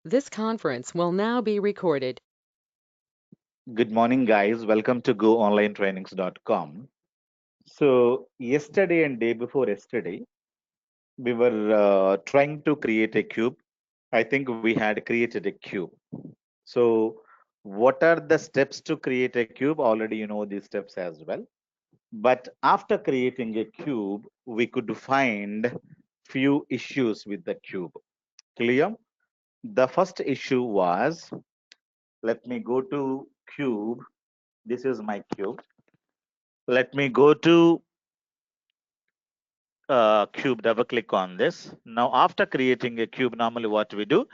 This conference will now be recorded. Good morning, guys. Welcome to GoOnlineTrainings.com. So, yesterday and day before yesterday, we were trying to create a cube. I think we had created a cube. So, what are the steps to create a cube? Already you know these steps as well. But after creating a cube, we could find few issues with the cube. Clear? The first issue was, let me go to cube. This is my cube. Let me go to cube, double click on this. Now, after creating a cube, normally what we do,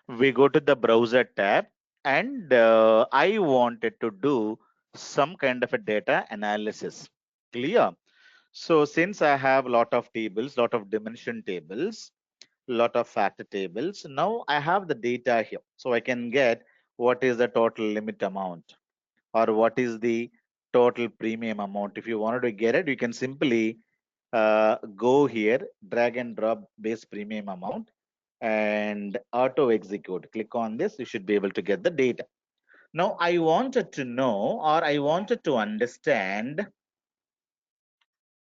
we go to the browser tab and I wanted to do some kind of a data analysis. Clear? So since I have a lot of tables, lot of dimension tables, lot of factor tables, now I have the data here. So I can get what is the total limit amount or what is the total premium amount. If you wanted to get it, you can simply go here, drag and drop base premium amount and auto execute. Click on this, you should be able to get the data. Now I wanted to know, or I wanted to understand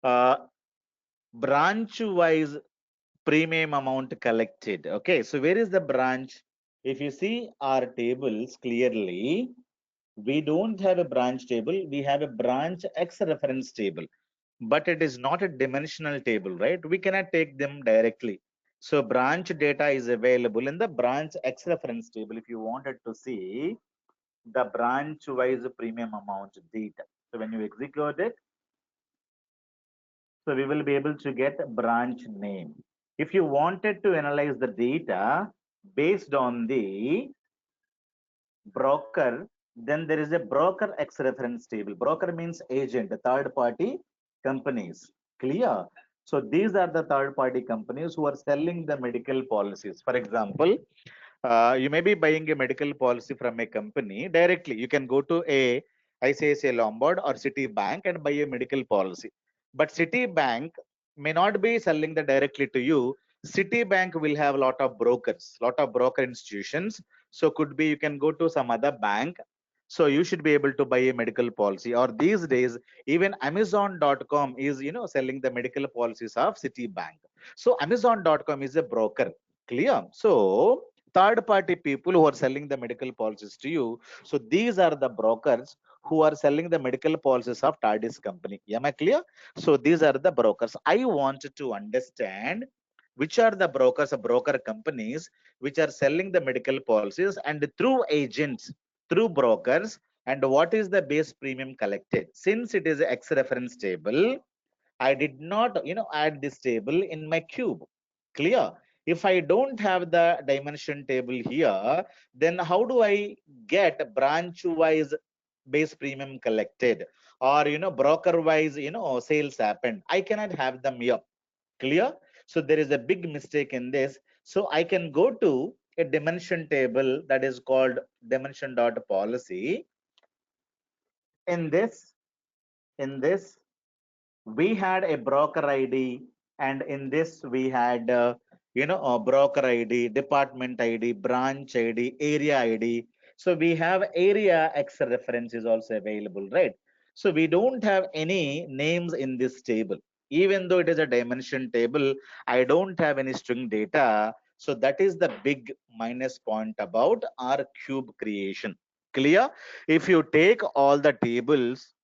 uh, branch wise premium amount collected. Okay, so where is the branch? If you see our tables clearly, we don't have a branch table, we have a branch X reference table, but it is not a dimensional table, right? We cannot take them directly. So branch data is available in the branch X reference table if you wanted to see the branch wise premium amount data. So when you execute it, so we will be able to get branch name. If you wanted to analyze the data based on the broker, then there is a broker X reference table. Broker means agent, third party companies. Clear? So these are the third party companies who are selling the medical policies. For example, you may be buying a medical policy from a company directly. You can go to a ICICI Lombard or Citibank and buy a medical policy. But Citibank may not be selling that directly to you. Citibank will have a lot of brokers, lot of broker institutions. So could be you can go to some other bank. So you should be able to buy a medical policy. Or these days, even Amazon.com is selling the medical policies of Citibank. So Amazon.com is a broker. Clear? So third party people who are selling the medical policies to you. So these are the brokers who are selling the medical policies of TARDIS company. Am I clear? So these are the brokers. I want to understand which are the brokers or broker companies which are selling the medical policies and through agents, through brokers, and what is the base premium collected. Since it is X reference table, I did not, add this table in my cube. Clear? If I don't have the dimension table here, then how do I get branch wise base premium collected or, broker wise, sales happened? I cannot have them here. Clear? So there is a big mistake in this. So I can go to a dimension table that is called dimension dot policy. In this, we had a broker ID, and in this we had a broker ID, department ID, branch ID, area ID. So we have area X reference is also available, right? So we don't have any names in this table. Even though it is a dimension table, I don't have any string data. So that is the big minus point about our cube creation. Clear? If you take all the tables,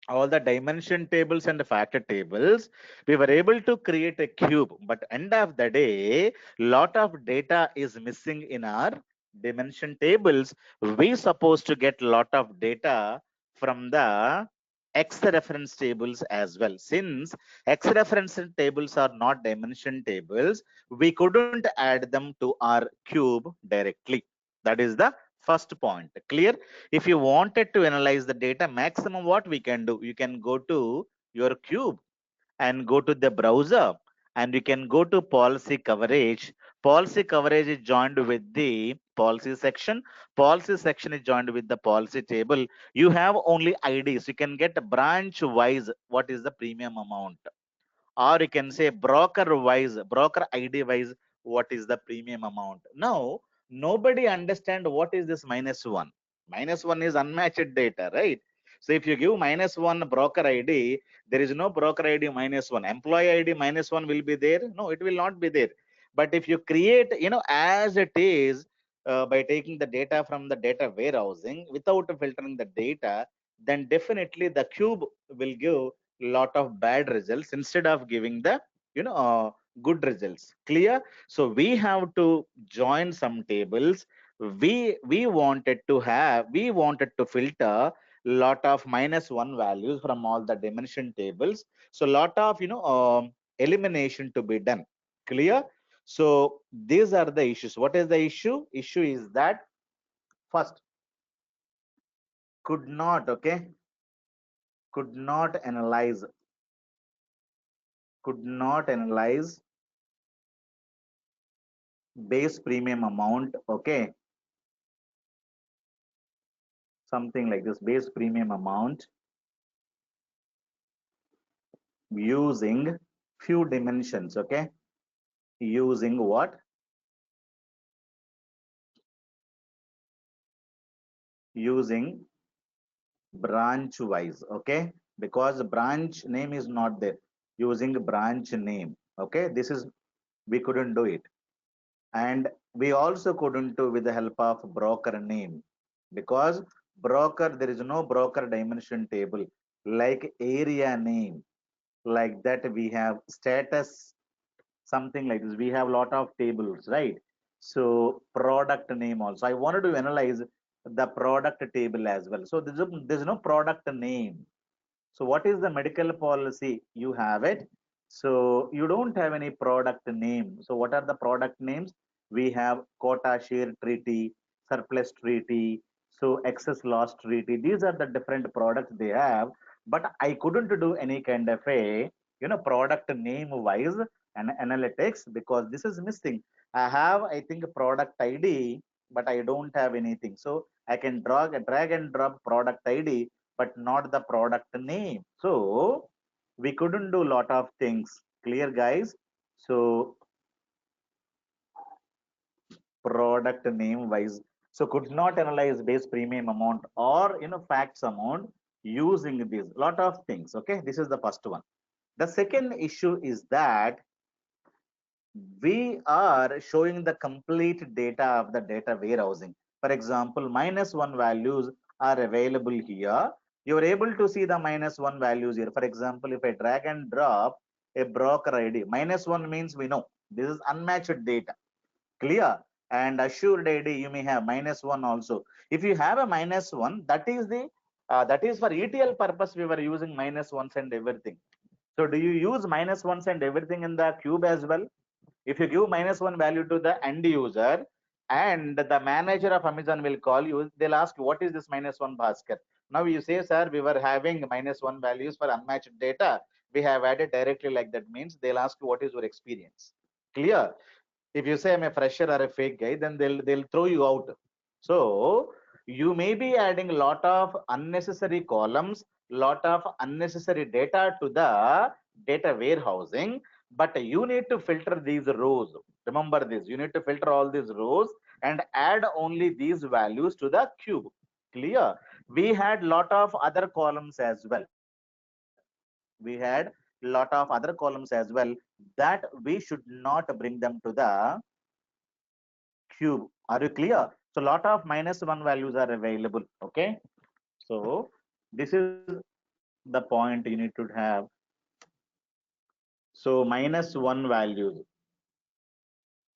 all the dimension tables and factor tables, we were able to create a cube, but end of the day, lot of data is missing in our dimension tables. We supposed to get lot of data from the X reference tables as well. Since X reference tables are not dimension tables, we couldn't add them to our cube directly. That is the first point. Clear? If you wanted to analyze the data, maximum what we can do, you can go to your cube and go to the browser and you can go to policy coverage. Policy coverage is joined with the policy section. Policy section is joined with the policy table. You have only IDs. You can get branch wise what is the premium amount, or you can say broker wise, broker ID wise, what is the premium amount. Now, nobody understand what is this minus one. Minus one is unmatched data, right? So if you give minus one broker ID, there is no broker ID minus one. Employee ID minus one will be there? No, it will not be there. But if you create, as it is, by taking the data from the data warehousing without filtering the data, then definitely the cube will give lot of bad results instead of giving the, good results. Clear? So we have to join some tables. We wanted to filter lot of minus one values from all the dimension tables. So lot of, elimination to be done. Clear? So these are the issues. What is the issue? Issue is that first, could not, okay, could not analyze, could not analyze base premium amount, okay, something like this, base premium amount using few dimensions, okay, using what? Using branch wise, okay, because branch name is not there, using branch name, okay, this is, we couldn't do it. And we also couldn't do with the help of broker name, because broker, there is no broker dimension table like area name, like that we have status, something like this, we have lot of tables, right? So product name also, I wanted to analyze the product table as well. So there's no product name. So what is the medical policy? You have it. So you don't have any product name. So what are the product names? We have quota share treaty, surplus treaty, so excess loss treaty. These are the different products they have. But I couldn't do any kind of a, product name wise and analytics, because this is missing. I have, I think, product ID, but I don't have anything. So I can drag and drop product ID, but not the product name. So we couldn't do a lot of things. Clear, guys? So product name wise. So could not analyze base premium amount or, facts amount using this. Lot of things. Okay, this is the first one. The second issue is that we are showing the complete data of the data warehousing. For example, minus one values are available here. You're able to see the minus one values here. For example, if I drag and drop a broker ID, minus one means we know this is unmatched data. Clear? And assured ID, you may have minus one also. If you have a minus one, that is for ETL purpose. We were using minus ones and everything. So do you use minus ones and everything in the cube as well? If you give minus one value to the end user, and the manager of Amazon will call you, they'll ask, what is this minus one, Bhaskar? Now you say, sir, we were having minus one values for unmatched data. We have added directly like that, means they'll ask you, what is your experience? Clear? If you say I'm a fresher or a fake guy, then they'll throw you out. So you may be adding a lot of unnecessary columns, lot of unnecessary data to the data warehousing, but you need to filter these rows. Remember this, you need to filter all these rows and add only these values to the cube. Clear? We had lot of other columns as well. We had lot of other columns as well, that we should not bring them to the cube. Are you clear? So lot of minus one values are available. Okay. So this is the point you need to have. So minus one values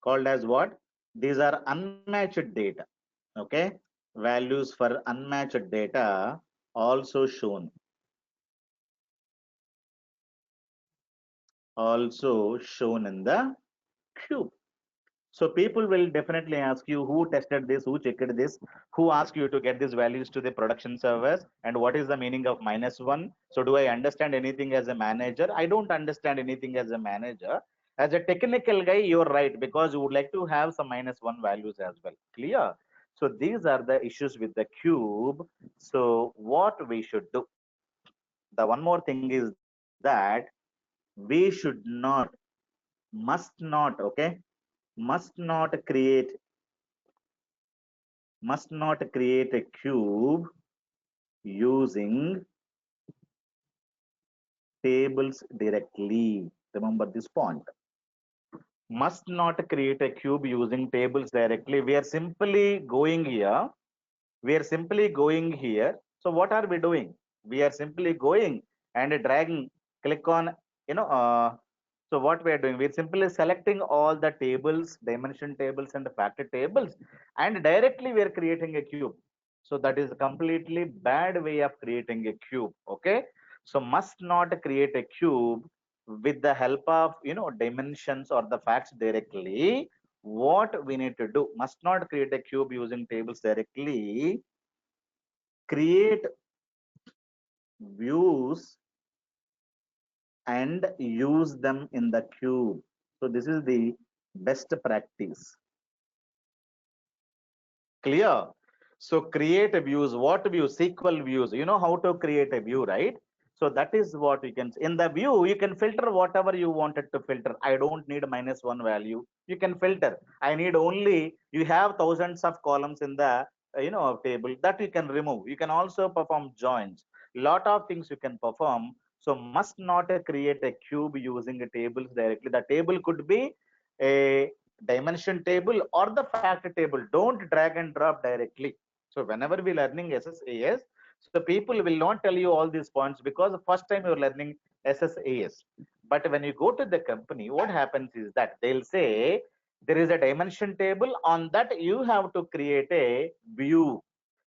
called as what? These are unmatched data. Okay. Values for unmatched data also shown. Also shown in the cube. So people will definitely ask you who tested this, who checked this, who asked you to get these values to the production servers, and what is the meaning of minus one. So do I understand anything as a manager? I don't understand anything as a manager. As a technical guy, you're right, because you would like to have some minus one values as well. Clear? So these are the issues with the cube. So what we should do? The one more thing is that we should not, must not, okay, must not create a cube using tables directly. Remember this point. Must not create a cube using tables directly. We are simply going here. So what are we doing? We are simply going and dragging, click on, you know, so what we are doing, we're simply selecting all the tables, dimension tables and factor tables, and directly we are creating a cube. So that is a completely bad way of creating a cube. Okay. So must not create a cube with the help of, dimensions or the facts directly. What we need to do, must not create a cube using tables directly. Create views and use them in the cube. So this is the best practice. Clear? So create a views. What views? SQL views. You know how to create a view, right? So that is what you can, in the view, you can filter whatever you wanted to filter. I don't need -1 value. You can filter. I need only, you have thousands of columns in the, table that you can remove. You can also perform joins. Lot of things you can perform. So must not create a cube using a tables directly. The table could be a dimension table or the fact table. Don't drag and drop directly. So whenever we learning SSAS, so people will not tell you all these points because the first time you're learning SSAS. But when you go to the company, what happens is that they'll say there is a dimension table. On that you have to create a view.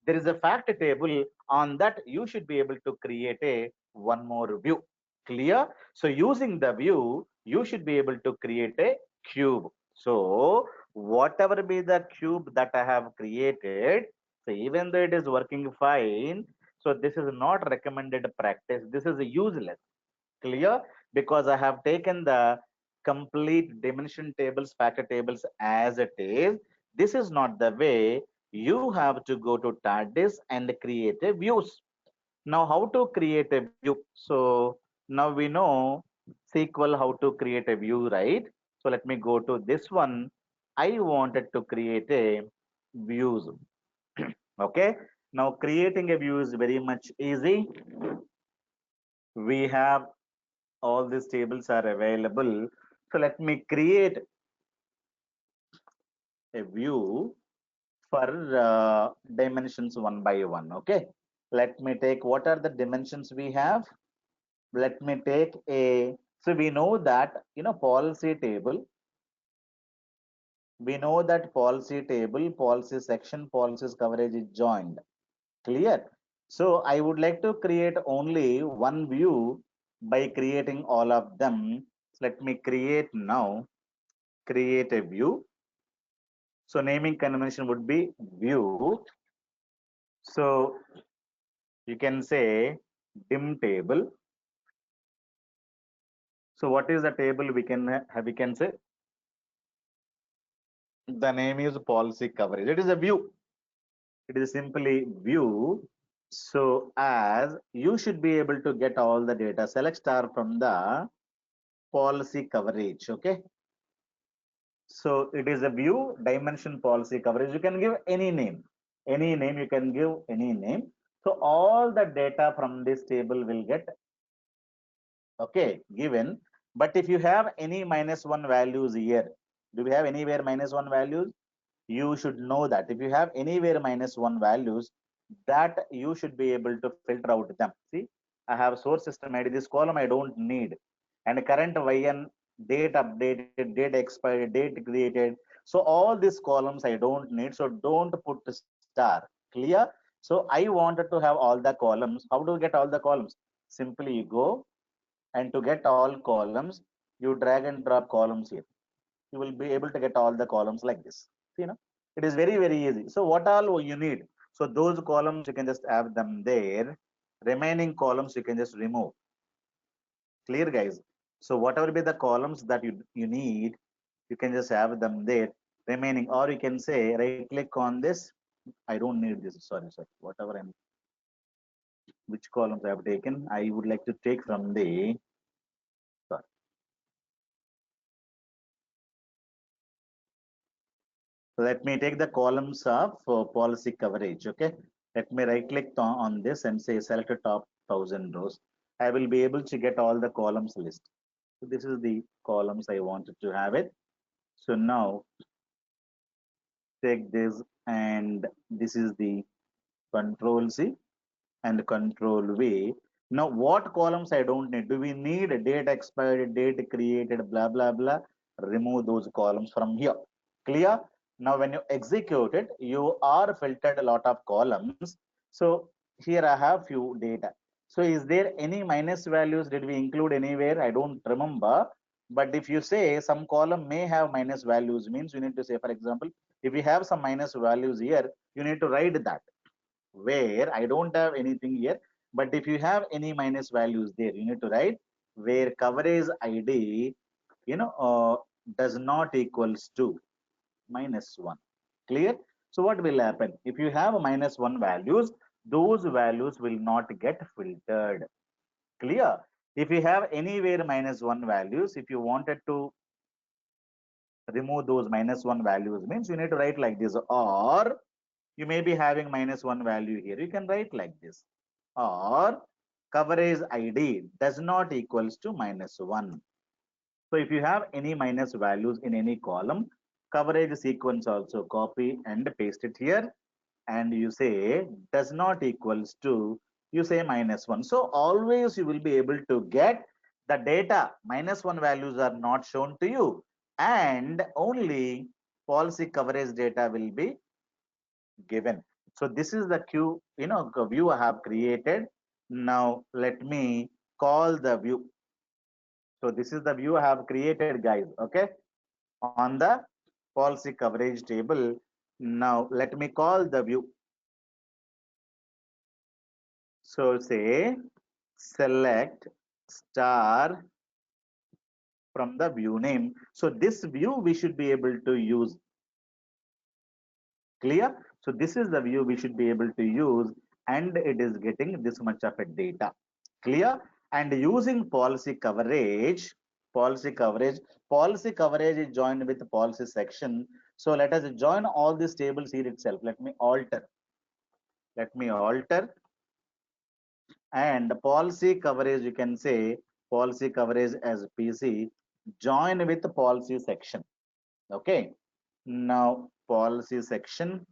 There is a fact table. On that you should be able to create a one more view. Clear? So using the view, you should be able to create a cube. So whatever be the cube that I have created, so even though it is working fine, so this is not recommended practice. This is useless. Clear? Because I have taken the complete dimension tables, factor tables as it is. This is not the way. You have to go to TARDIS and create a views. Now, how to create a view? So now we know SQL how to create a view, right? So let me go to this one. I wanted to create a views. Okay. Now creating a view is very much easy. We have all these tables are available. So let me create a view for dimensions one by one. Okay. Let me take, what are the dimensions we have? Let me take a, so we know that, policy table. We know that policy table, policy section, policies coverage is joined. Clear? So I would like to create only one view by creating all of them. So let me create now, create a view. So naming convention would be view. So you can say dim table. So what is the table we can have? We can say the name is policy coverage. It is a view. It is simply view. So as you should be able to get all the data, select star from the policy coverage. Okay. So it is a view dimension policy coverage. You can give any name. Any name, you can give any name. So all the data from this table will get, okay, given. But if you have any -1 values here, do we have anywhere -1 values? You should know that. If you have anywhere -1 values, that you should be able to filter out them. See, I have source system ID. This column I don't need. And current YN, date updated, date expired, date created. So all these columns I don't need. So don't put star. Clear? So I wanted to have all the columns. How do you get all the columns? Simply you go, and to get all columns, you drag and drop columns here. You will be able to get all the columns like this. It is very, very easy. So what all you need? So those columns you can just have them there. Remaining columns you can just remove. Clear, guys? So whatever be the columns that you need, you can just have them there. Remaining, or you can say right click on this. I don't need this. Sorry. Whatever I'm, which columns I have taken, I would like to take from the, sorry. Let me take the columns of policy coverage. Okay. Let me right click on this and say select a top 1,000 rows. I will be able to get all the columns list. So this is the columns I wanted to have it. So now take this, and this is the control C and control V. Now, what columns I don't need? Do we need a date expired, date created, blah, blah, blah? Remove those columns from here. Clear? Now, when you execute it, you are filtered a lot of columns. So here I have few data. So is there any minus values? Did we include anywhere? I don't remember. But if you say some column may have minus values, means you need to say, for example, if you have some minus values here, you need to write that, where I don't have anything here, but if you have any minus values there, you need to write where coverage ID, does not equals to -1. Clear? So what will happen? If you have -1 values, those values will not get filtered. Clear? If you have anywhere -1 values, if you wanted to remove those -1 values, means you need to write like this, or you may be having -1 value here. You can write like this, or coverage ID does not equals to -1. So if you have any minus values in any column, coverage sequence also copy and paste it here, and you say does not equals to, you say -1. So always you will be able to get the data. -1 values are not shown to you, and only policy coverage data will be given. So this is the view I have created. Now let me call the view. So this is the view I have created, guys. Okay, on the policy coverage table. Now let me call the view. So say select star from the view name. So this view we should be able to use. Clear? So this is the view we should be able to use, and it is getting this much of a data. Clear? And using policy coverage is joined with policy section. So let us join all these tables here itself. Let me alter, and policy coverage, you can say policy coverage as PC, join with policy section. Okay. Now policy section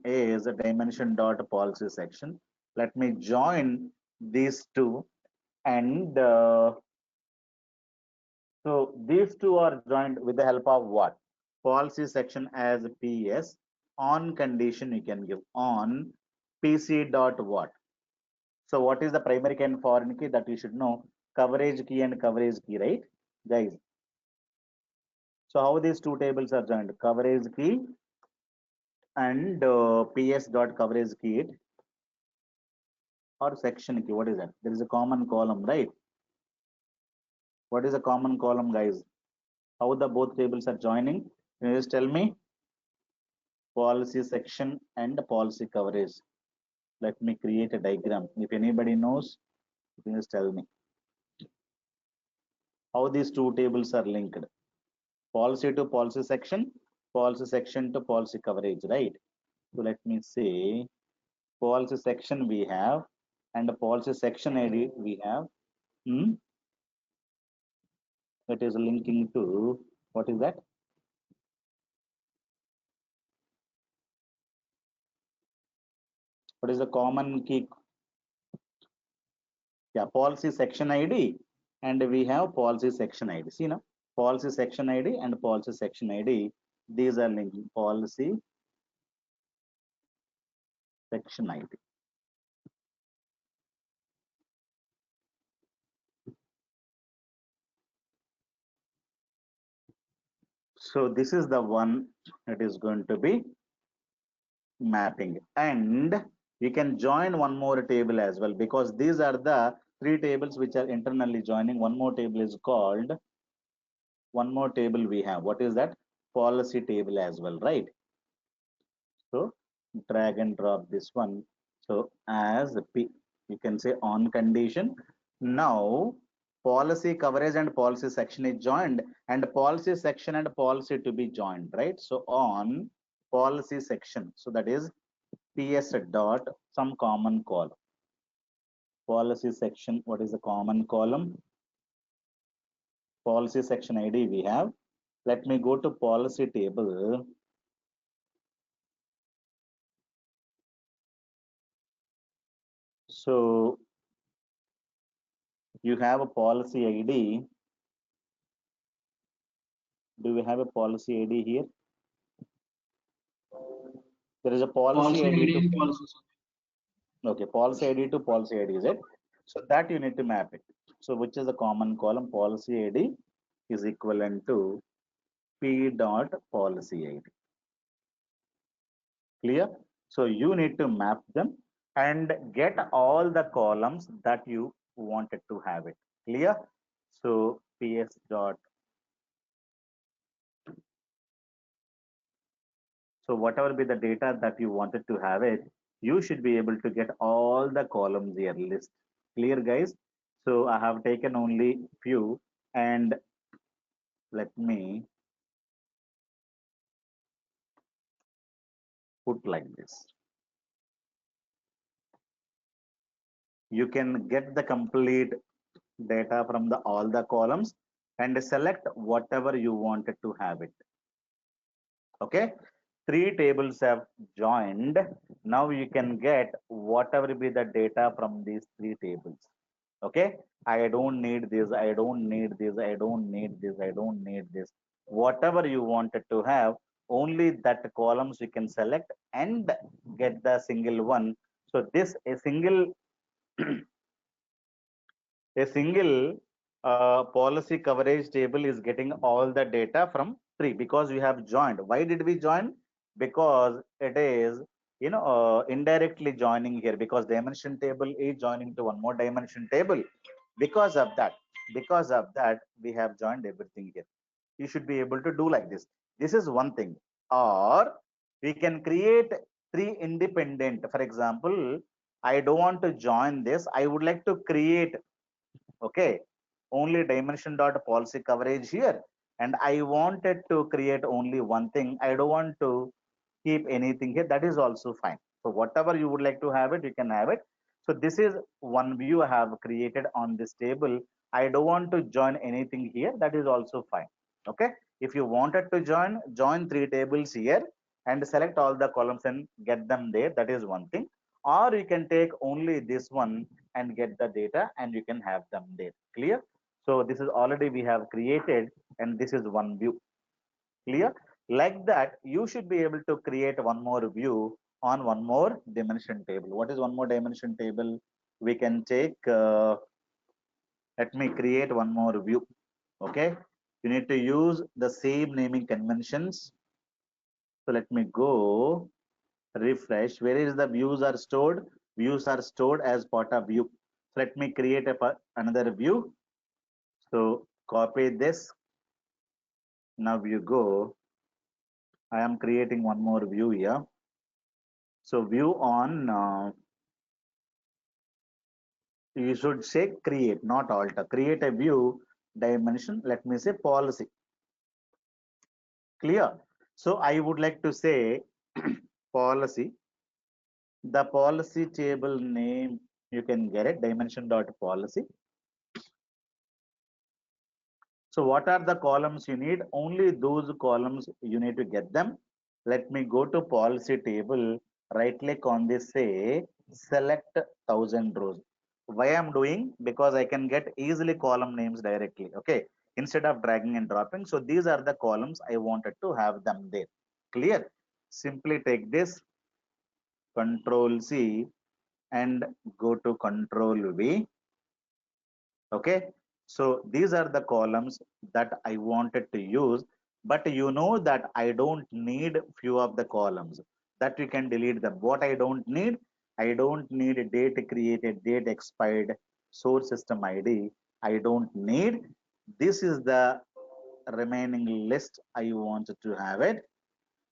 is a dimension dot policy section. Let me join these two, and so these two are joined with the help of what? Policy section as PS. On condition you can give on PC dot what? So what is the primary key and foreign key that you should know? Coverage key and coverage key, right, guys? So how these two tables are joined? Coverage key and PS dot coverage key or section key. What is that? There is a common column, right? What is a common column, guys? How the both tables are joining? Can you just tell me? Policy section and policy coverage. Let me create a diagram. If anybody knows, you can just tell me how these two tables are linked. Policy to policy section to policy coverage, right? So let me say policy section we have, and the policy section ID we have. Hmm? That is linking to, what is that? What is the common key? Yeah, policy section ID, and we have policy section ID. See now, policy section ID and policy section ID, these are linking policy section ID. So this is the one that is going to be mapping, and we can join one more table as well, because these are the three tables which are internally joining. One more table is called, one more table we have. What is that? Policy table as well, right? So drag and drop this one. So as P, you can say on condition. Now Policy coverage and policy section is joined, and policy section and policy to be joined, right? So on policy section, so that is ps dot some common column. Policy section, what is the common column? Policy section ID we have. Let me go to policy table. So you have a policy ID. Do we have a policy ID here? There is a policy ID to okay, policy ID to policy ID, is it? So that you need to map it. So which is the common column? Policy ID is equivalent to P dot policy ID. Clear? So you need to map them and get all the columns that you wanted to have it. Clear? So PS dot. So whatever be the data that you wanted to have it, you should be able to get all the columns here list. Clear, guys? So I have taken only few, and let me put like this. You can get the complete data from the all the columns and select whatever you wanted to have it. Okay, three tables have joined. Now you can get whatever be the data from these three tables. Okay, I don't need this, I don't need this, I don't need this, I don't need this. Whatever you wanted to have, only that columns you can select and get the single one. So this a single policy coverage table is getting all the data from three because we have joined. Why did we join? Because it is indirectly joining here, because dimension table is joining to one more dimension table. Because of that, we have joined everything here. You should be able to do like this. This is one thing. Or we can create three independent. For example, I don't want to join this, I would like to create, okay, only dimension dot policy coverage here, and I wanted to create only one thing, I don't want to keep anything here. That is also fine. So whatever you would like to have it, you can have it. So this is one view I have created on this table. I don't want to join anything here. That is also fine. Okay, if you wanted to join three tables here and select all the columns and get them there, that is one thing. Or you can take only this one and get the data and you can have them there. Clear? So this is already we have created, and this is one view. Clear? Like that, you should be able to create one more view on one more dimension table. What is one more dimension table? We can take, let me create one more view. Okay, you need to use the same naming conventions. So let me go refresh. Where is the views are stored? Views are stored as part of view. So let me create another view. So copy this. Now you go. I am creating one more view here. So view on, you should say create, not alter. Create a view dimension. Let me say policy. Clear? So I would like to say policy. The policy table name, you can get it, dimension dot policy. So what are the columns you need? Only those columns you need to get them. Let me go to policy table, right click on this, say select 1000 rows. Why I'm doing? Because I can get easily column names directly. Okay, instead of dragging and dropping. So these are the columns I wanted to have them there. Clear? Simply take this, Control C, and go to Control V. Okay, so these are the columns that I wanted to use, but you know that I don't need few of the columns, that you can delete them. What I don't need? I don't need date created, date expired, source system ID. I don't need. This is the remaining list I wanted to have it.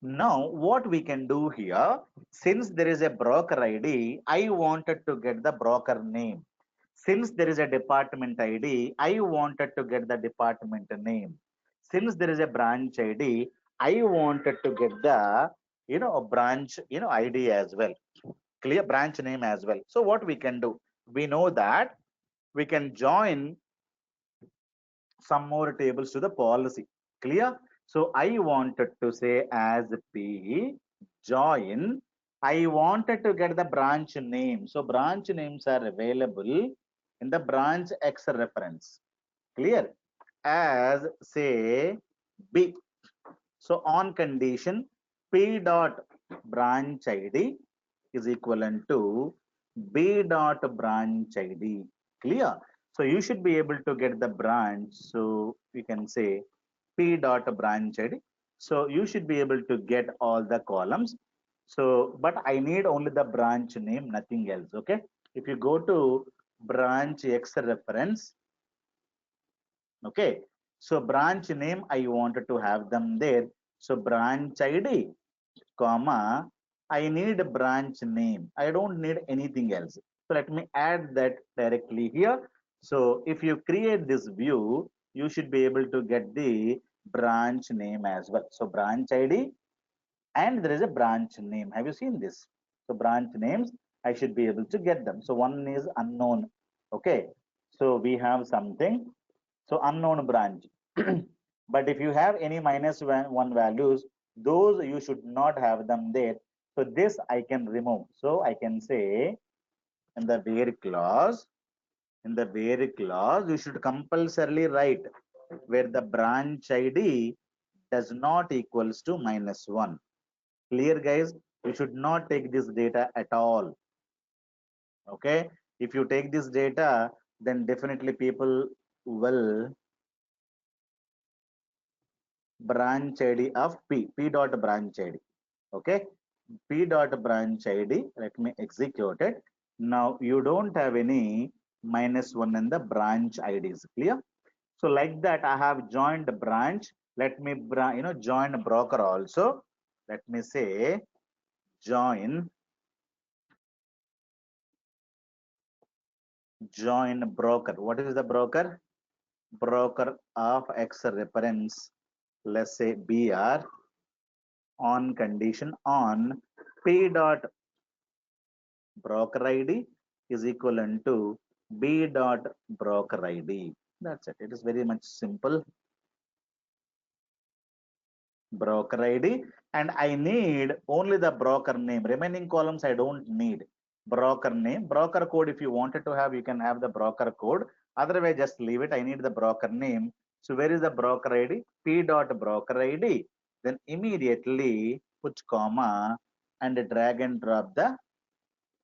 Now what we can do here, since there is a broker ID, I wanted to get the broker name. Since there is a department ID, I wanted to get the department name. Since there is a branch ID, I wanted to get the, a branch, ID as well. Clear, branch name as well. So what we can do? We know that we can join some more tables to the policy. Clear? So I wanted to say as P join. I wanted to get the branch name. So branch names are available in the branch X reference. Clear? As say B. So on condition P dot branch ID is equivalent to B dot branch ID. Clear? So you should be able to get the branch. So we can say P dot branch ID. So you should be able to get all the columns. So, but I need only the branch name, nothing else. Okay. If you go to branch X reference, okay. So branch name, I wanted to have them there. So branch ID, comma, I need a branch name. I don't need anything else. So let me add that directly here. So if you create this view, you should be able to get the branch name as well. So branch ID and there is a branch name. Have you seen this? So branch names, I should be able to get them. So one is unknown. Okay. So we have something. So unknown branch. But if you have any -1 values, those you should not have them there. So this I can remove. So I can say in the where clause, you should compulsorily write where the branch ID does not equals to -1. Clear, guys? You should not take this data at all. Okay. If you take this data, then definitely people will branch ID of P dot branch ID. Okay. P dot branch ID. Let me execute it. Now you don't have any -1 in the branch IDs. Clear? So like that, I have joined the branch. Let me, join broker also. Let me say join broker. What is the broker? Broker of X reference. Let's say BR on condition on P dot broker ID is equivalent to B dot broker ID. That's it. It is very much simple. Broker ID, and I need only the broker name. Remaining columns I don't need. Broker name, broker code. If you wanted to have, you can have the broker code. Otherwise, just leave it. I need the broker name. So where is the broker ID? P dot broker ID. Then immediately put comma and drag and drop the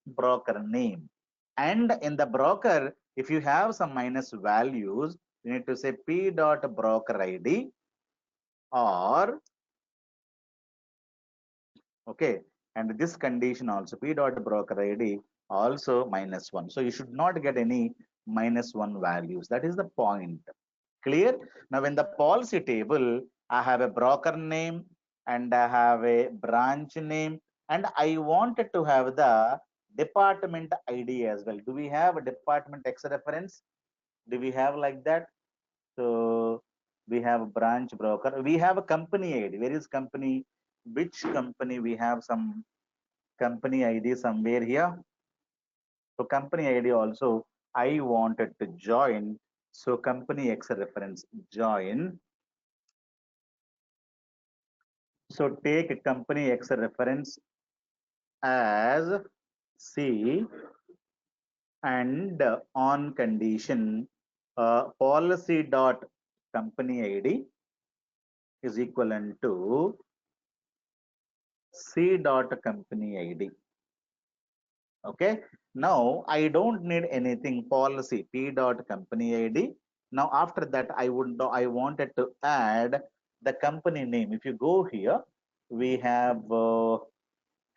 broker name. And in the broker, if you have some minus values, you need to say P dot broker ID or okay, and this condition also P dot broker ID also -1. So you should not get any -1 values. That is the point. Clear? Now in the policy table, I have a broker name and I have a branch name and I wanted to have the department ID as well. Do we have a department X reference? Do we have like that? So we have a branch broker. We have a company ID. Where is company? Which company? We have some company ID somewhere here. So company ID also I wanted to join. So company X reference join. So take company X reference as C and on condition policy dot company ID is equivalent to C dot company ID. Okay. Now I don't need anything policy P dot company ID. Now after that I wanted to add the company name. If you go here, we have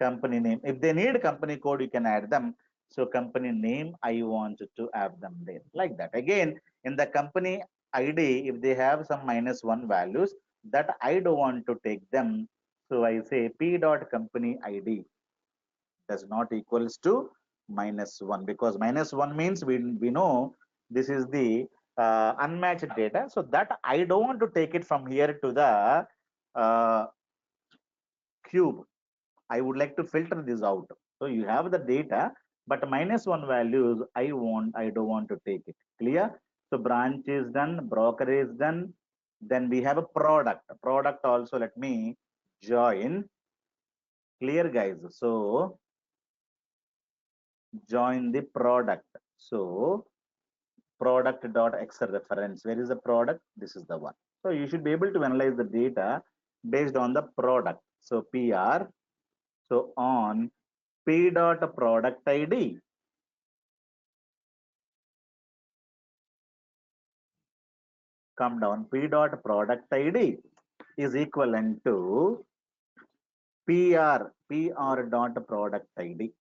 company name. If they need company code, you can add them. So company name, I want to add them there like that. Again, in the company ID, if they have some -1 values that I don't want to take them. So I say P dot company ID does not equals to -1, because -1 means we know this is the unmatched data. So that I don't want to take it from here to the uh, cube. I would like to filter this out. So you have the data, but -1 values, I don't want to take it. Clear? So branch is done, broker is done. Then we have a product. Product also, let me join. Clear, guys? So join the product. So product dot x reference. Where is the product? This is the one. So you should be able to analyze the data based on the product. So PR. So on P dot product ID. Come down. P dot product ID is equivalent to PR dot product ID.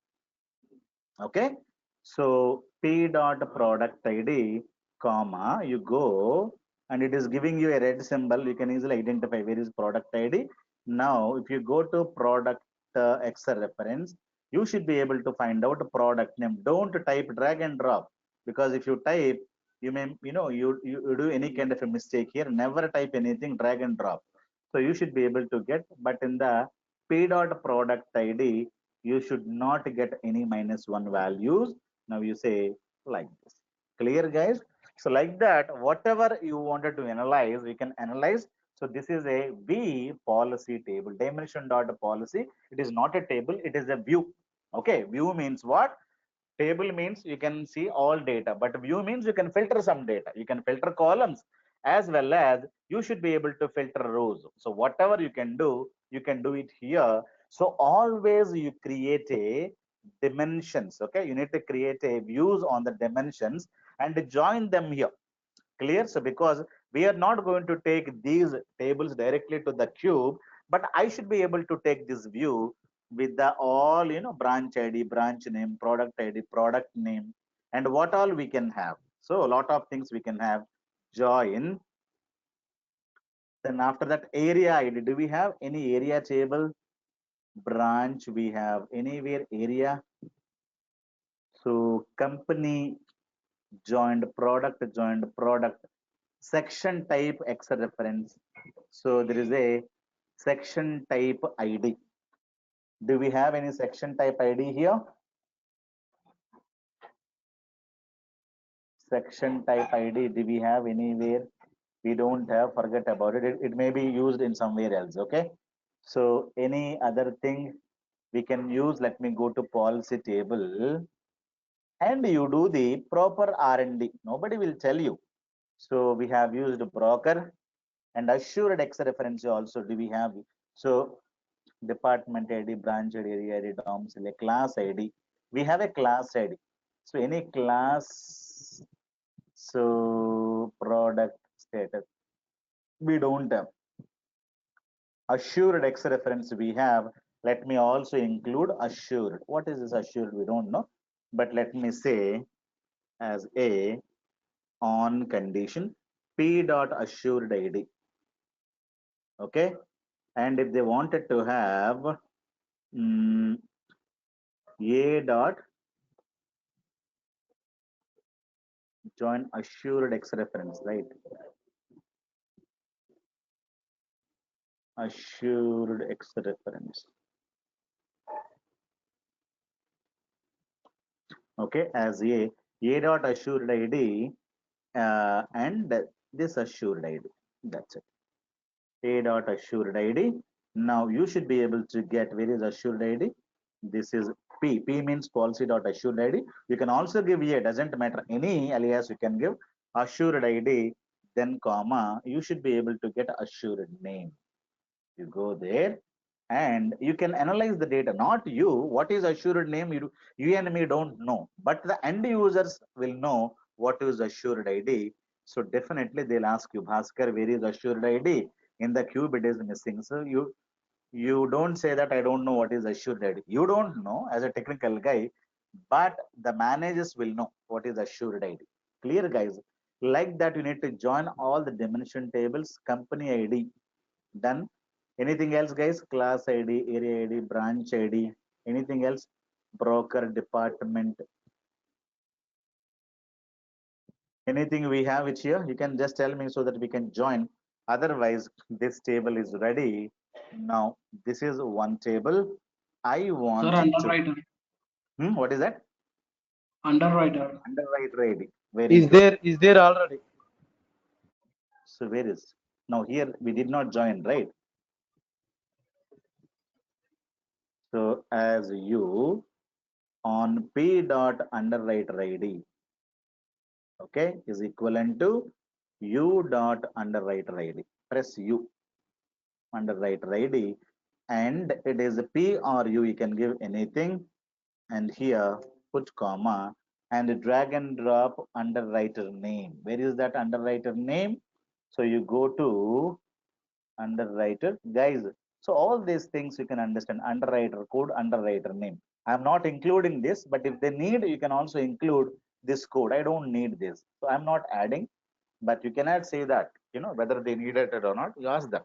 Okay. So P dot product ID, comma, you go and it is giving you a red symbol. You can easily identify where is product ID. Now, if you go to product Excel reference, you should be able to find out product name. Don't type drag and drop, because if you type, you may, you do any kind of a mistake here. Never type anything drag and drop. So you should be able to get, but in the P dot product ID, you should not get any -1 values. Now you say like this. Clear, guys? So like that, whatever you wanted to analyze, we can analyze. So this is a V policy table, dimension dot policy. It is not a table, it is a view. Okay, view means what? Table means you can see all data, but view means you can filter some data. You can filter columns, as well as you should be able to filter rows. So whatever you can do it here. So always you create a dimensions. Okay, you need to create a views on the dimensions and join them here. Clear? So because we are not going to take these tables directly to the cube, but I should be able to take this view with the all, branch ID, branch name, product ID, product name, and what all we can have. So a lot of things we can have. Join. Then after that, area ID. Do we have any area table? Branch, we have anywhere area. So company joined product, section type X reference. So there is a section type ID. Do we have any section type ID here? Section type ID, do we have anywhere? We don't have, forget about it. It may be used in somewhere else. Okay. So any other thing we can use, let me go to policy table and you do the proper R&D. Nobody will tell you. So we have used broker and assured X reference also. Do we have? So department ID, branch ID, area ID, domicile, class ID. We have a class ID. So any class, so product status, we don't have. Assured X reference we have. Let me also include assured. What is this assured? We don't know. But let me say as a on condition P dot assured ID. Okay. And if they wanted to have A dot join assured X reference, right? Assured X reference. Okay, as A dot assured ID and this assured ID. That's it. A dot assured ID. Now you should be able to get where is assured ID. This is P. P means policy dot assured ID. You can also give A, doesn't matter any alias you can give assured ID, then comma. You should be able to get assured name. You go there and you can analyze the data. Not you. What is assured name? You and me don't know, but the end users will know what is assured ID. So definitely they'll ask you, Bhaskar, where is assured ID? In the cube it is missing. So you don't say that I don't know what is assured ID. You don't know as a technical guy, but the managers will know what is assured ID. Clear, guys? Like that, you need to join all the dimension tables, company ID. Done. Anything else, guys? Class ID, area ID, branch ID, anything else? broker department. Anything we have it here, you can just tell me so that we can join. Otherwise, this table is ready. Now, this is one table. I want Sir, to. underwriter. What is that? Underwriter. Underwriter ID. Very Is good. there already? So where is? Now here we did not join, right? So as you on P dot underwriter ID, okay, is equivalent to U dot underwriter ID. Press U underwriter ID, and it is P or U. You can give anything, and here put comma and drag and drop underwriter name. Where is that underwriter name? So you go to underwriter, guys. So all these things you can understand: underwriter code, underwriter name. I'm not including this, but if they need, you can also include this code. I don't need this, so I'm not adding, but you cannot say that, whether they need it or not. You ask them.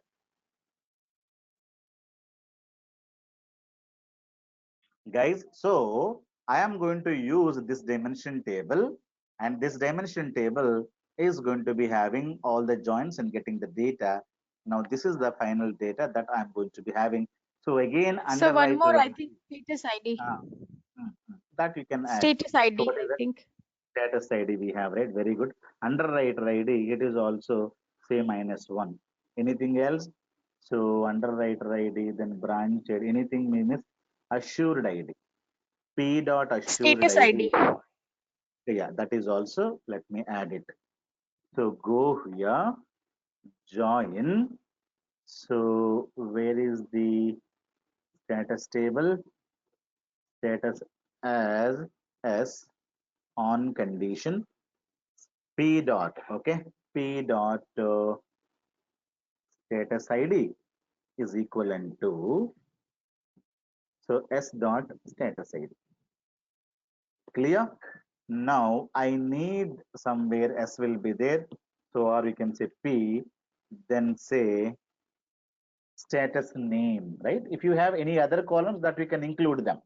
Guys, so I am going to use this dimension table, and this dimension table is going to be having all the joints and getting the data. Now this is the final data that I'm going to be having. So again, So one underwriter more, I ID, think, status ID. that you can add. Status So ID, what is I that? think. Status ID we have, right? Very good. Underwriter ID, it is also say -1. Anything else? So underwriter ID, then branch ID, anything means assured ID. P dot assured Status ID. ID. Yeah, that is also, let me add it. So go here, join. So where is the status table? Status as S on condition P dot, okay? P dot status ID is equivalent to, so S dot status ID. Clear? Now I need somewhere S will be there. So, or you can say P, then say status name, right? If you have any other columns that we can include them.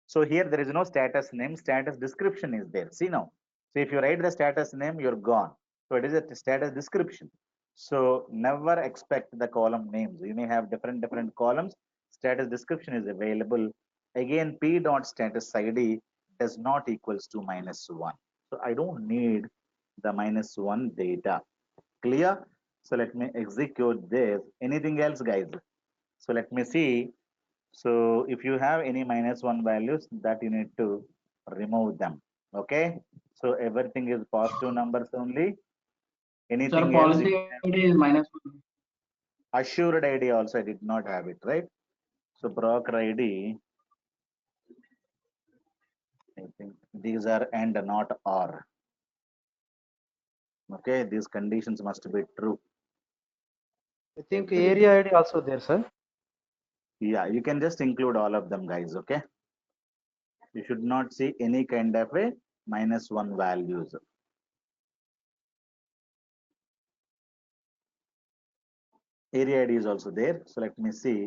So here there is no status name, status description is there. See now. So if you write the status name, you're gone. So it is a status description. So never expect the column names. You may have different columns. Status description is available. Again, P dot status ID does not equals to -1. So I don't need the -1 data. Clear? So let me execute this. Anything else, guys? So let me see. So if you have any -1 values, that you need to remove them. Okay. So everything is positive numbers only. Sir, Anything else? policy ID is -1. Assured ID also I did not have it, right? So broker ID, I think these are and not or. Okay, these conditions must be true. I think area ID also there, sir. Yeah, you can just include all of them, guys. Okay. You should not see any kind of a -1 values. Area ID is also there. So let me see.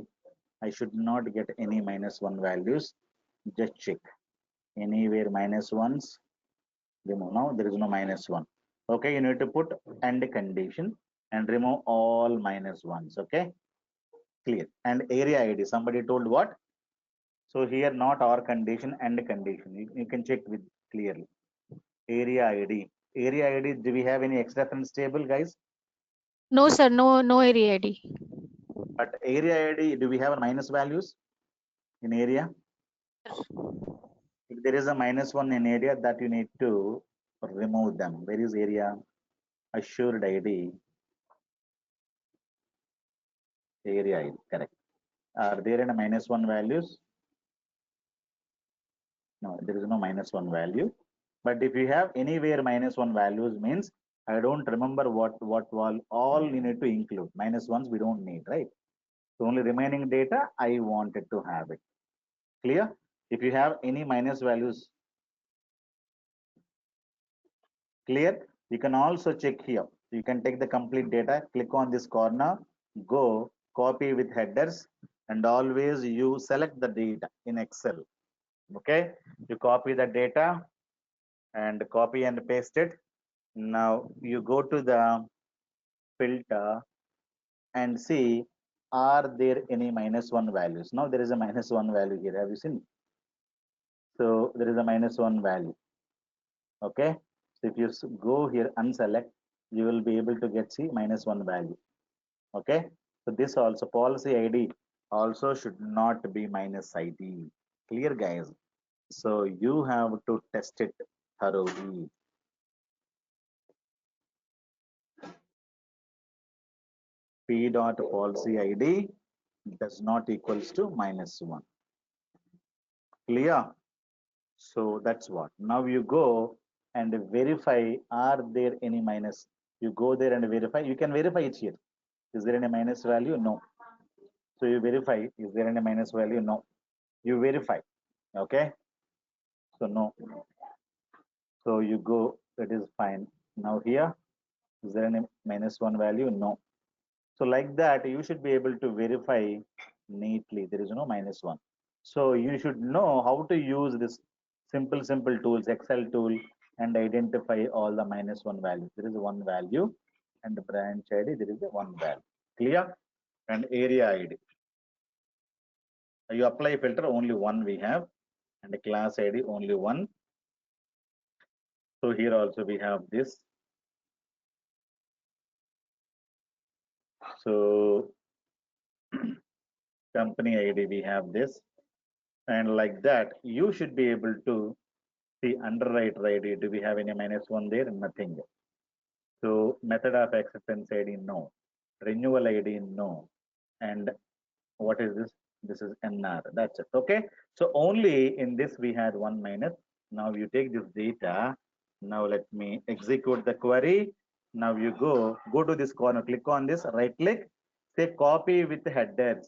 I should not get any -1 values. Just check. Anywhere -1s, remove. Now there is no -1. Okay, you need to put and condition and remove all -1s. Okay, clear. And area ID, somebody told what? So here not or condition and condition. You can check with clearly. Area ID. Area ID, do we have any X reference table, guys? No, sir, no area ID. But area ID, do we have a minus values in area? If there is a -1 in area, that you need to remove them. Where is area? Assured ID. Area ID, correct. Are there any -1 values? No, there is no -1 value. But if you have anywhere -1 values means I don't remember what all you need to include. -1s we don't need, right? So only remaining data I wanted to have it. Clear? If you have any minus values, clear? You can also check here. You can take the complete data, click on this corner, go copy with headers, and always you select the data in Excel. Okay, you copy the data and copy and paste it. Now you go to the filter and see, are there any -1 values? Now there is a -1 value here. Have you seen? So there is a -1 value. Okay, so if you go here unselect, you will be able to get see -1 value. Okay, so this also policy ID also should not be minus ID. Clear, guys? So you have to test it thoroughly. P dot policy ID does not equals to -1. Clear? So that's what. Now you go and verify, are there any minus? You go there and verify. You can verify it here. Is there any minus value? No. So you verify, is there any minus value? No. You verify. Okay. So no. So you go, that is fine. Now here, is there any -1 value? No. So like that, you should be able to verify neatly. There is no -1. So you should know how to use this simple tools, Excel tool, and identify all the -1 values. There is one value, and the branch ID, there is a one value. Clear? And area ID. You apply filter, only one we have, and the class ID only one. So here also we have this. So company ID we have this, and like that you should be able to see underwriter ID. Do we have any -1 there? Nothing. So method of acceptance ID, no. Renewal ID, no. And what is this? This is NR. That's it. Okay. So only in this we had one minus. Now you take this data. Now let me execute the query. Now you go to this corner, click on this, right click, say copy with headers.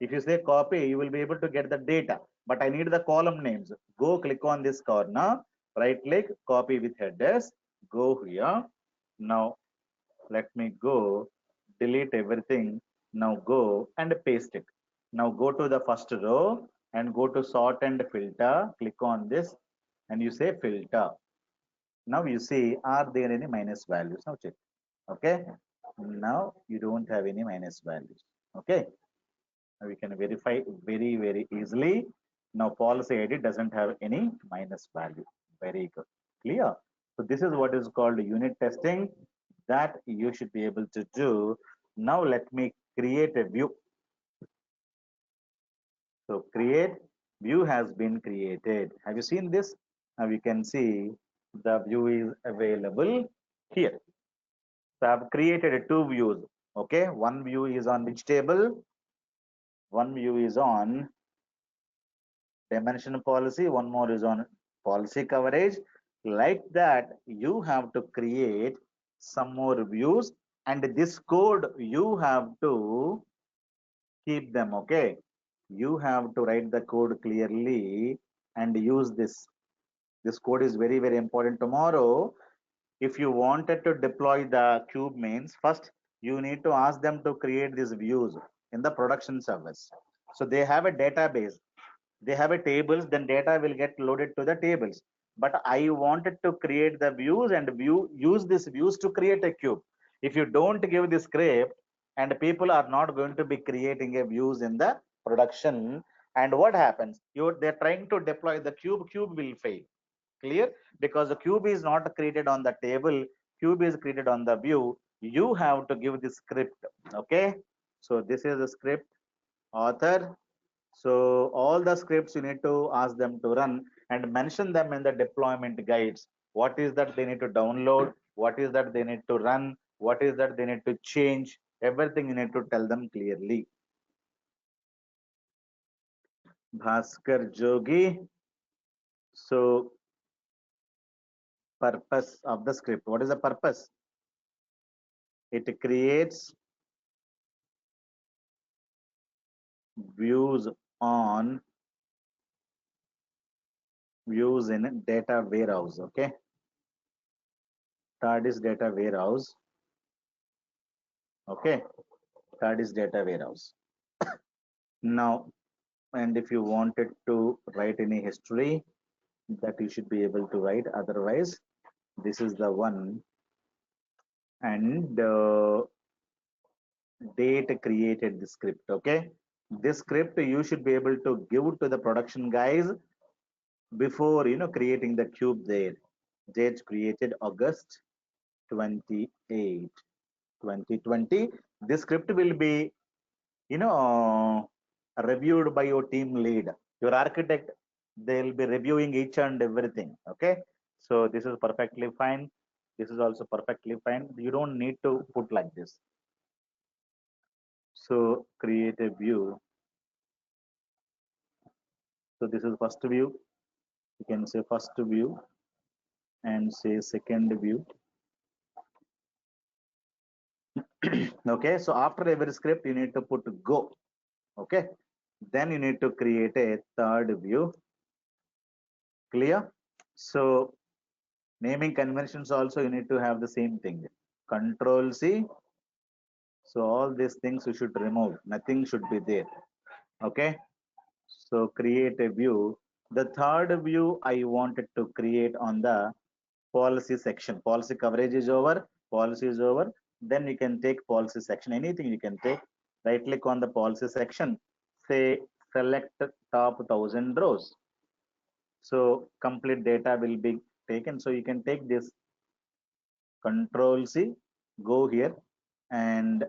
If you say copy, you will be able to get the data. But I need the column names. Go click on this corner, right click, copy with headers. Go here. Now let me go, delete everything. Now go and paste it. Now go to the first row and go to sort and filter. Click on this and you say filter. Now you see, are there any minus values? Now check. Okay. Now you don't have any minus values. Okay. Now we can verify very easily. Now policy ID doesn't have any minus value. Very good. Clear? So this is what is called unit testing that you should be able to do. Now let me create a view. So create view has been created. Have you seen this? Now you can see the view is available here. So I've created two views. Okay, one view is on which table? One view is on dimension policy, one more is on policy coverage. Like that, you have to create some more views, and this code you have to keep them. Okay, you have to write the code clearly and use this. This code is very important. Tomorrow, if you wanted to deploy the cube mains, first you need to ask them to create these views in the production service. So they have a database, they have a tables, then data will get loaded to the tables. But I wanted to create the views and use these views to create a cube. If you don't give the script, and people are not going to be creating a views in the production, and what happens? They're trying to deploy the cube will fail. Clear? Because the cube is not created on the table, cube is created on the view. You have to give the script. Okay, so this is the script author. So all the scripts you need to ask them to run and mention them in the deployment guides. What is that they need to download? What is that they need to run? What is that they need to change? Everything you need to tell them clearly. Bhaskar Jogi. So purpose of the script. What is the purpose? It creates views on views in data warehouse. Okay. Third is data warehouse. Okay. Third is data warehouse. Now And if you wanted to write any history, that you should be able to write. Otherwise, this is the one. And date created the script. Okay, this script you should be able to give to the production guys before creating the cube there. Date created August 28, 2020. This script will be you know reviewed by your team lead, your architect. They'll be reviewing each and everything. Okay, so this is perfectly fine. This is also perfectly fine. You don't need to put like this. So create a view. So this is first view. You can say first view and say second view. Okay, so after every script you need to put go. Okay, then you need to create a third view. Clear? So naming conventions also you need to have the same thing. Control C. So all these things you should remove. Nothing should be there. Okay, so create a view. The third view I wanted to create on the policy section. Policy coverage is over, policy is over. Then you can take policy section, anything you can take. Right click on the policy section, say select top 1000 rows. So complete data will be taken. So you can take this, control C, go here and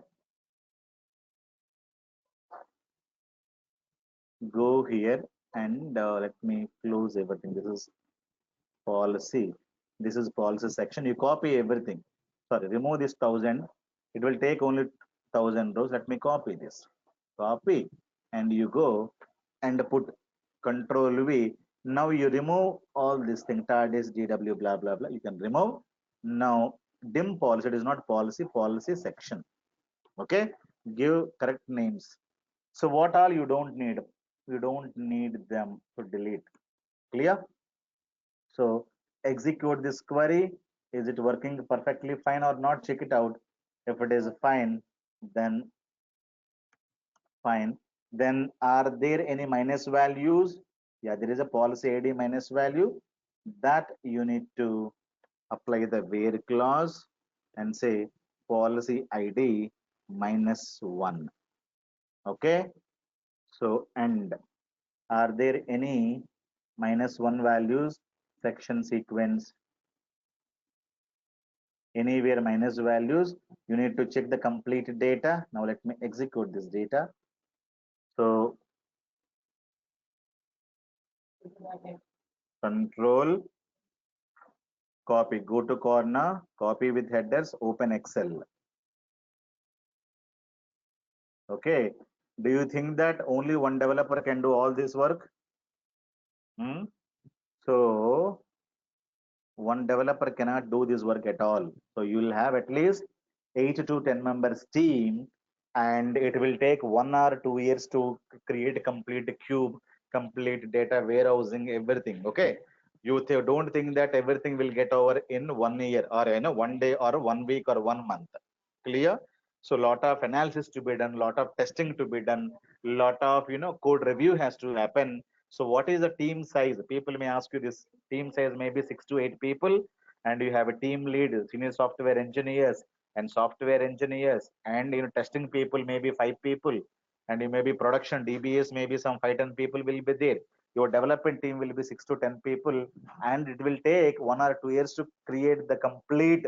go here and let me close everything. This is policy. This is policy section. You copy everything. Sorry, remove this 1000. It will take only 1000 rows. Let me copy this. Copy and you go and put control V. Now you remove all this thing, TARDIS, DW, blah, blah, blah. You can remove. Now dim policy, it is not policy, policy section. Okay, give correct names. So what all you don't need? You don't need them to delete. Clear? So execute this query. Is it working perfectly fine or not? Check it out. If it is fine, then fine. Then are there any minus values? Yeah, there is a policy ID minus value that you need to apply the where clause and say policy ID -1. Okay. So and are there any -1 values? Section sequence anywhere minus values, you need to check the complete data. Now let me execute this data. So control copy, go to corner, copy with headers, open Excel. Okay, do you think that only one developer can do all this work? So one developer cannot do this work at all. So you will have at least 8 to 10 members team, and it will take 1 or 2 years to create a complete cube, complete data warehousing, everything. Okay, you don't think that everything will get over in 1 year or 1 day or 1 week or 1 month. Clear? So lot of analysis to be done, lot of testing to be done, lot of code review has to happen. So what is the team size? People may ask you this. Team size maybe 6 to 8 people, and you have a team lead, senior software engineers and software engineers, and testing people maybe 5 people, and you maybe production DBS maybe some 5 10 people will be there. Your development team will be 6 to 10 people, and it will take 1 or 2 years to create the complete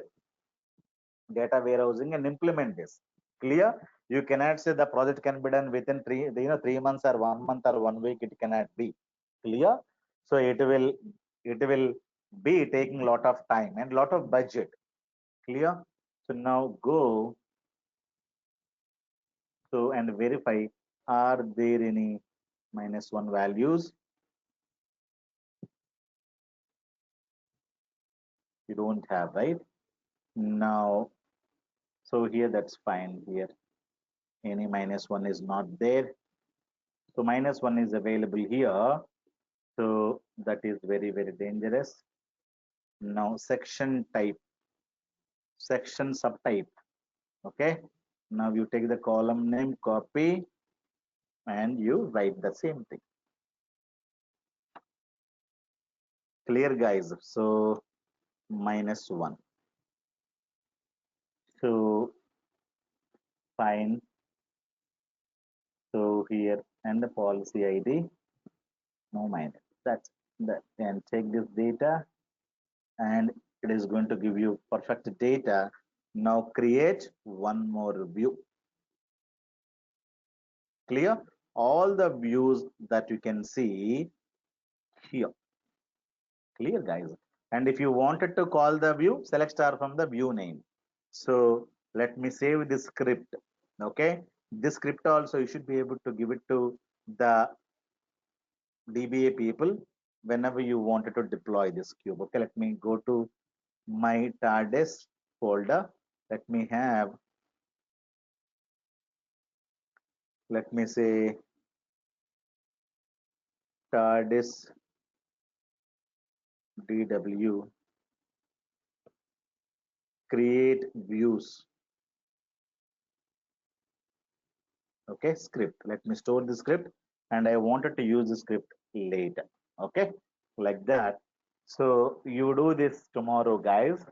data warehousing and implement this. Clear? You cannot say the project can be done within 3 months or 1 month or 1 week. It cannot be. Clear? So it will be taking a lot of time and lot of budget. Clear? So now go and verify, are there any -1 values? You don't have, right? Now, so here that's fine. Here any -1 is not there. So -1 is available here. So that is very, very dangerous. Now section type, section subtype. Okay. Now you take the column name, copy, and you write the same thing. Clear, guys? So -1. So fine. So here and the policy ID, no minus. That's that. And take this data, and it is going to give you perfect data. Now create one more view. Clear? All the views that you can see here. Clear, guys? And if you wanted to call the view, select star from the view name. So let me save this script. Okay, this script also you should be able to give it to the DBA people whenever you wanted to deploy this cube. Okay, let me go to my TARDIS folder. Let me have, let me say TARDIS DW create views. Okay, script. Let me store the script, and I wanted to use the script later. Okay, like that. So you do this tomorrow, guys,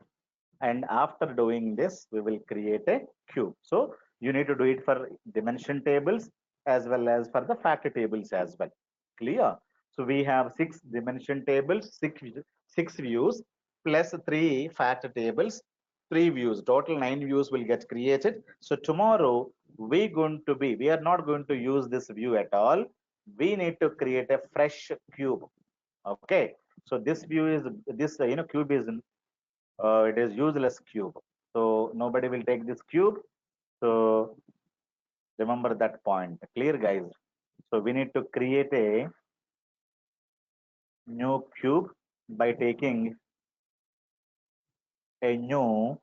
and after doing this we will create a cube. So you need to do it for dimension tables as well as for the fact tables as well. Clear? So we have 6 dimension tables, six views plus 3 fact tables, 3 views. Total 9 views will get created. So tomorrow we are not going to use this view at all. We need to create a fresh cube. Okay, so this view is this cube is it is useless cube, so nobody will take this cube. So remember that point. Clear, guys? So we need to create a new cube by taking a new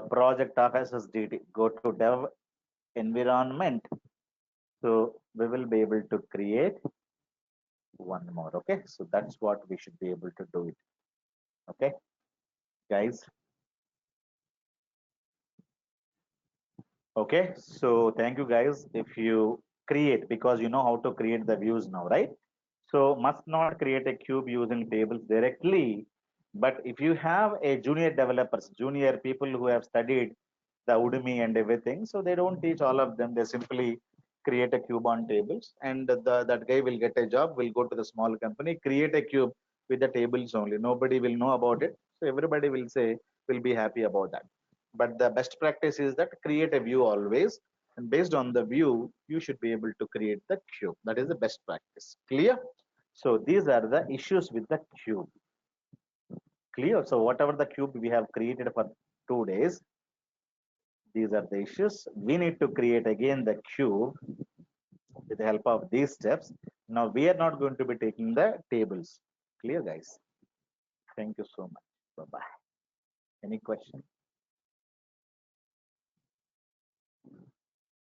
project of SSDT. Go to dev environment. So we will be able to create one more. Okay, so that's what we should be able to do it. Okay, guys? Okay, so thank you, guys. If you create, because you know how to create the views now, right? So must not create a cube using tables directly. But if you have a junior developers, junior people who have studied the Udemy and everything, so they don't teach all of them. They simply create a cube on tables, and that guy will get a job, will go to the small company, create a cube with the tables only. Nobody will know about it. So everybody will say, will be happy about that. But the best practice is that create a view always, and based on the view, you should be able to create the cube. That is the best practice. Clear? So these are the issues with the cube. Clear? So whatever the cube we have created for 2 days, these are the issues. We need to create again the cube with the help of these steps. Now we are not going to be taking the tables. Clear, guys? Thank you so much. Bye-bye. Any question?